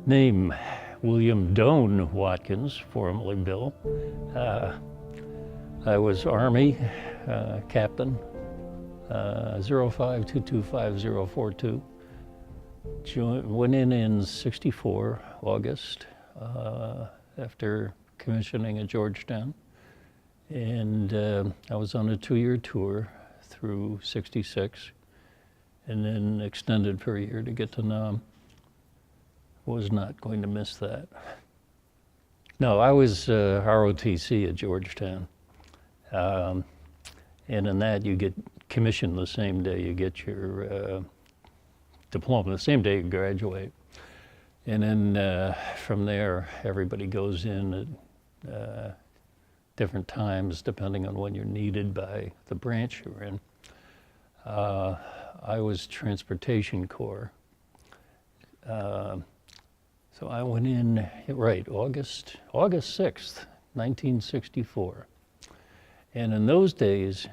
Name, William Doane Watkins, formerly Bill. I was Army captain, 05225042. Went in 64, August, after commissioning at Georgetown. And I was on a 2-year tour through 66, and then extended for a year to get to Nam. Was not going to miss that. No, I was ROTC at Georgetown. And in that, you get commissioned the same day you get your diploma, the same day you graduate. And then from there, everybody goes in at different times, depending on when you're needed by the branch you're in. I was Transportation Corps. So I went in, right, August 6th, 1964. And in those days,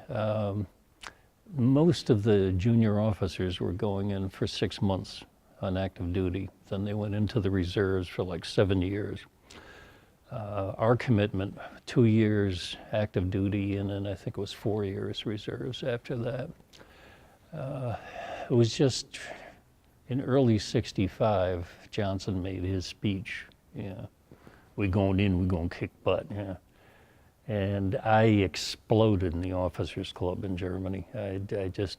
most of the junior officers were going in for 6 months on active duty. Then they went into the reserves for like 7 years. Our commitment, 2 years active duty, and then I think it was 4 years reserves after that. It was just, in early 65, Johnson made his speech, we going in, we gonna kick butt, And I exploded in the officers club in Germany. I just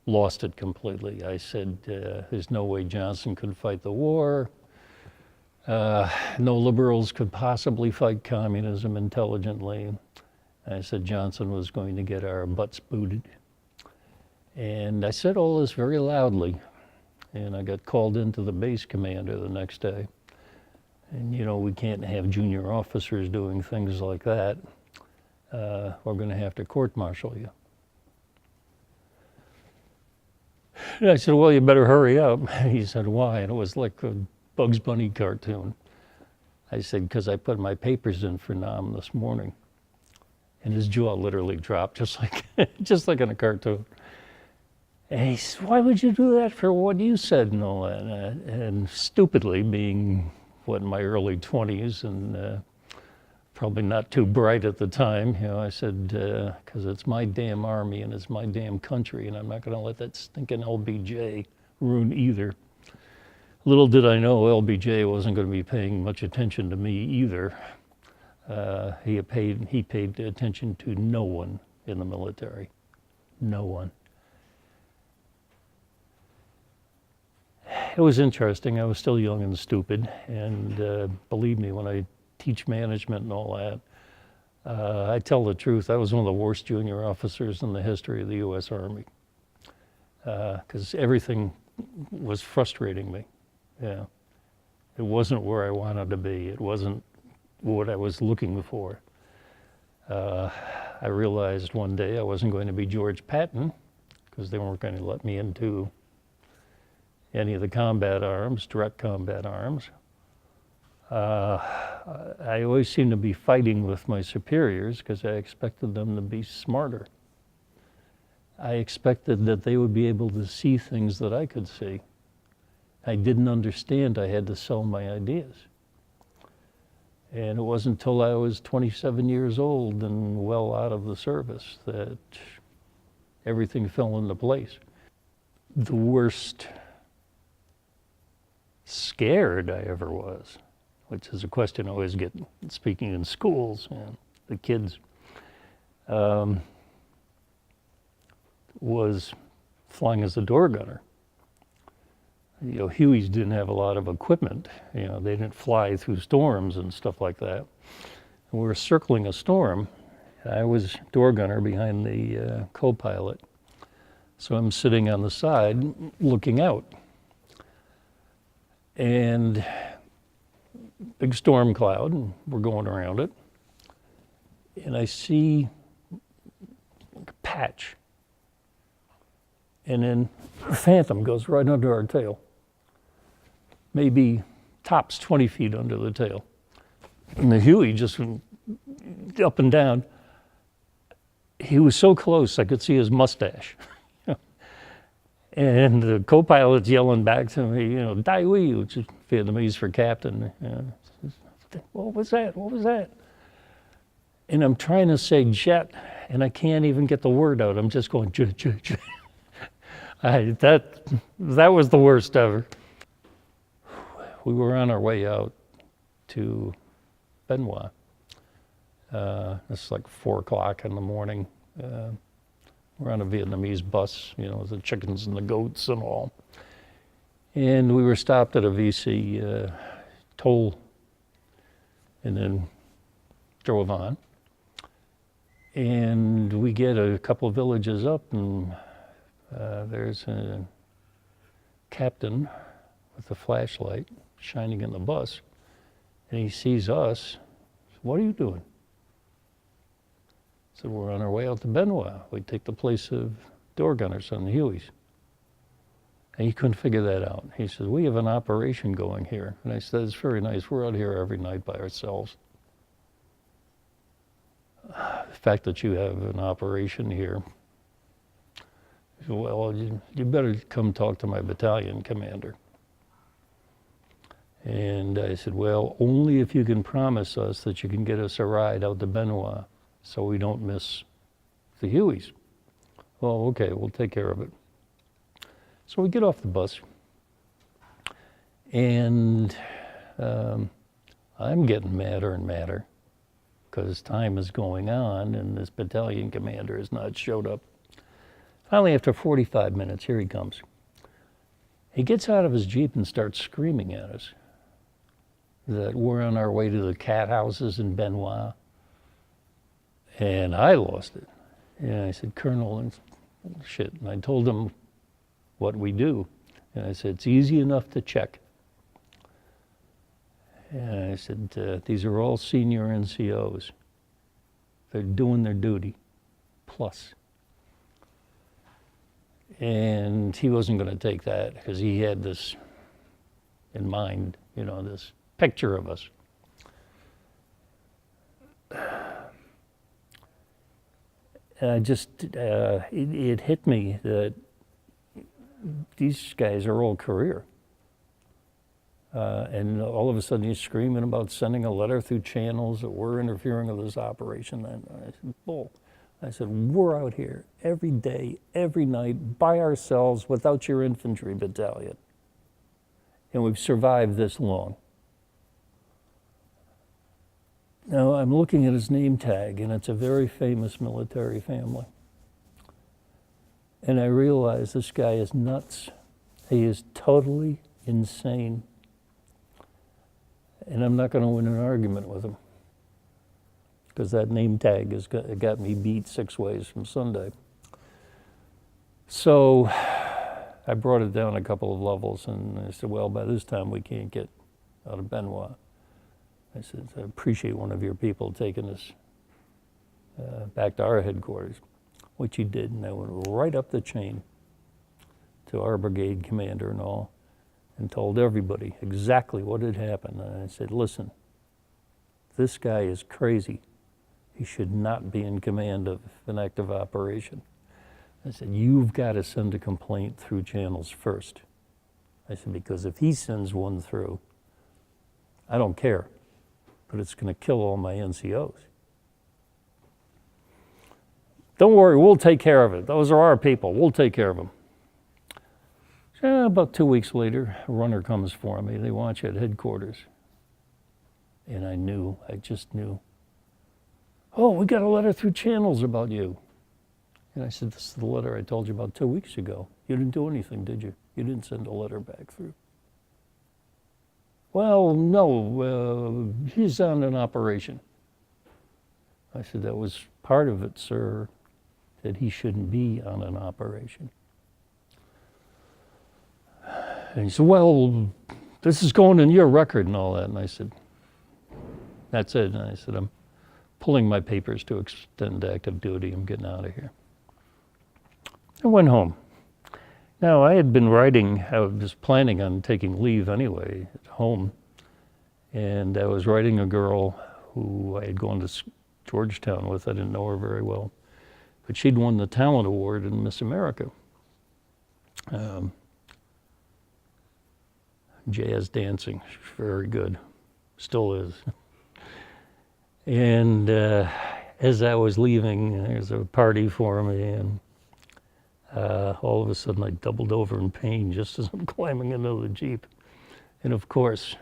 lost it completely. I said, there's no way Johnson could fight the war. No liberals could possibly fight communism intelligently. I said Johnson was going to get our butts booted. And I said all this very loudly. And I got called into the base commander the next day. And we can't have junior officers doing things like that. We're going to have to court-martial you. And I said, well, you better hurry up. He said, why? And it was like a Bugs Bunny cartoon. I said, because I put my papers in for Nam this morning. And his jaw literally dropped, just like in a cartoon. And he said, why would you do that for what you said and all that? And stupidly, being, in my early 20s and probably not too bright at the time, I said, because it's my damn army and it's my damn country, and I'm not going to let that stinking LBJ ruin either. Little did I know LBJ wasn't going to be paying much attention to me either. He paid attention to no one in the military. No one. It was interesting. I was still young and stupid, and believe me, when I teach management and all that, I tell the truth. I was one of the worst junior officers in the history of the U.S. Army, because everything was frustrating me. It wasn't where I wanted to be. It wasn't what I was looking for. I realized one day I wasn't going to be George Patton, because they weren't going to let me into any of the combat arms, direct combat arms. I always seemed to be fighting with my superiors because I expected them to be smarter. I expected that they would be able to see things that I could see. I didn't understand I had to sell my ideas. And it wasn't until I was 27 years old and well out of the service that everything fell into place. The worst scared I ever was, which is a question I always get speaking in schools, the kids, was flying as a door gunner. Hueys didn't have a lot of equipment. They didn't fly through storms and stuff like that. And we were circling a storm. I was door gunner behind the co-pilot. So I'm sitting on the side looking out. And big storm cloud, and we're going around it. And I see a patch. And then a phantom goes right under our tail. Maybe tops 20 feet under the tail. And the Huey just went up and down. He was so close I could see his mustache. And the co-pilot's yelling back to me, Dai Wei, which is Vietnamese for captain. What was that? What was that? And I'm trying to say jet, and I can't even get the word out. I'm just going, jet, jet, jet. That was the worst ever. We were on our way out to Benoit. It's like 4 o'clock in the morning. We're on a Vietnamese bus, the chickens and the goats and all. And we were stopped at a VC toll and then drove on. And we get a couple of villages up, and there's a captain with a flashlight shining in the bus, and he sees us. What are you doing? I said, we're on our way out to Benoit. We take the place of door gunners on the Hueys. And he couldn't figure that out. He says, we have an operation going here. And I said, it's very nice. We're out here every night by ourselves. The fact that you have an operation here, he said, well, you better come talk to my battalion commander. And I said, well, only if you can promise us that you can get us a ride out to Benoit so we don't miss the Hueys. Well, okay, we'll take care of it. So we get off the bus, and I'm getting madder and madder because time is going on and this battalion commander has not showed up. Finally, after 45 minutes, here he comes. He gets out of his Jeep and starts screaming at us that we're on our way to the cat houses in Benoit. And I lost it. And I said, Colonel, shit. And I told him what we do. And I said, it's easy enough to check. And I said, these are all senior NCOs. They're doing their duty, plus. And he wasn't going to take that because he had this in mind, this picture of us. And I just, it hit me that these guys are all career. And all of a sudden he's screaming about sending a letter through channels that we're interfering with this operation. And I said, bull. I said, we're out here every day, every night, by ourselves, without your infantry battalion. And we've survived this long. Now, I'm looking at his name tag, and it's a very famous military family. And I realize this guy is nuts. He is totally insane. And I'm not going to win an argument with him, because that name tag has got me beat 6 ways from Sunday. So I brought it down a couple of levels, and I said, well, by this time we can't get out of Benoit. I said, I appreciate one of your people taking us back to our headquarters, which he did, and I went right up the chain to our brigade commander and all, and told everybody exactly what had happened. And I said, listen, this guy is crazy. He should not be in command of an active operation. I said, you've got to send a complaint through channels first. I said, because if he sends one through, I don't care, but it's going to kill all my NCOs. Don't worry, we'll take care of it. Those are our people. We'll take care of them. So about 2 weeks later, a runner comes for me. They want you at headquarters. And I just knew. Oh, we got a letter through channels about you. And I said, this is the letter I told you about 2 weeks ago. You didn't do anything, did you? You didn't send a letter back through. Well, no, he's on an operation. I said, that was part of it, sir, that he shouldn't be on an operation. And he said, well, this is going in your record and all that. And I said, that's it. And I said, I'm pulling my papers to extend active duty. I'm getting out of here. I went home. Now, I had been writing, I was planning on taking leave anyway at home. And I was writing a girl who I had gone to Georgetown with. I didn't know her very well. But she'd won the Talent Award in Miss America. um, jazz dancing, very good, still is. And as I was leaving, there's a party for me, and all of a sudden I doubled over in pain just as I'm climbing into the Jeep. And of course,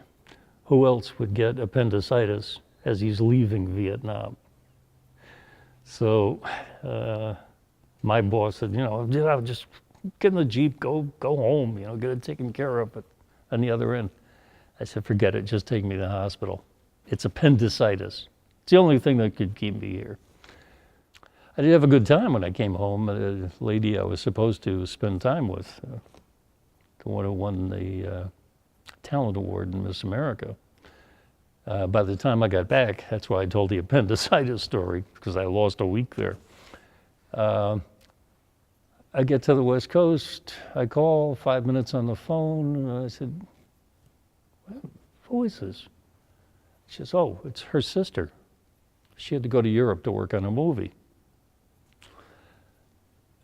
who else would get appendicitis as he's leaving Vietnam? So my boss said, just get in the Jeep, go home, get it taken care of. But on the other end, I said, forget it, just take me to the hospital. It's appendicitis. It's the only thing that could keep me here. I did have a good time when I came home. A lady I was supposed to spend time with, the one who won the Talent Award in Miss America. By the time I got back, that's why I told the appendicitis story, because I lost a week there. I get to the West Coast, I call, 5 minutes on the phone, and I said, who is this? She says, oh, it's her sister. She had to go to Europe to work on a movie.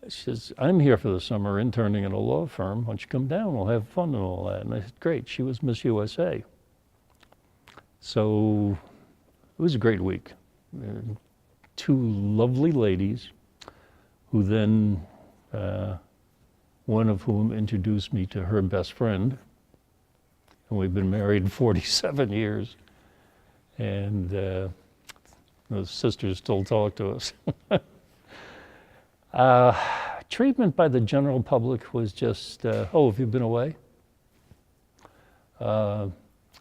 She says, I'm here for the summer interning at a law firm. Why don't you come down? We'll have fun and all that. And I said, great. She was Miss USA. So it was a great week. Two lovely ladies who then, one of whom introduced me to her best friend. And we've been married 47 years. And the sisters still talk to us. Treatment by the general public was just, have you been away? I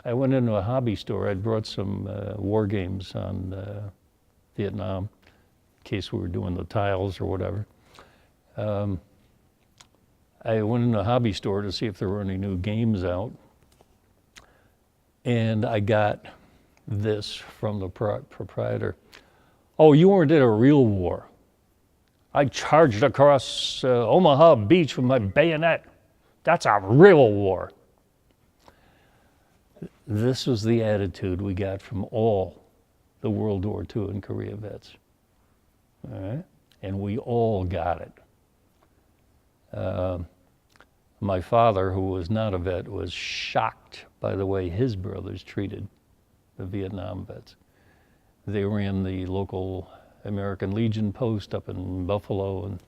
went into a hobby store. I'd brought some war games on Vietnam, in case we were doing the tiles or whatever. I went into a hobby store to see if there were any new games out. And I got this from the proprietor. Oh, you weren't in a real war. I charged across Omaha Beach with my bayonet. That's a real war. This was the attitude we got from all the World War II and Korea vets. All right? And we all got it. My father, who was not a vet, was shocked by the way his brothers treated the Vietnam vets. They ran the local American Legion post up in Buffalo, and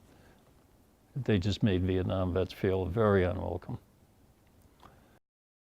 they just made Vietnam vets feel very unwelcome.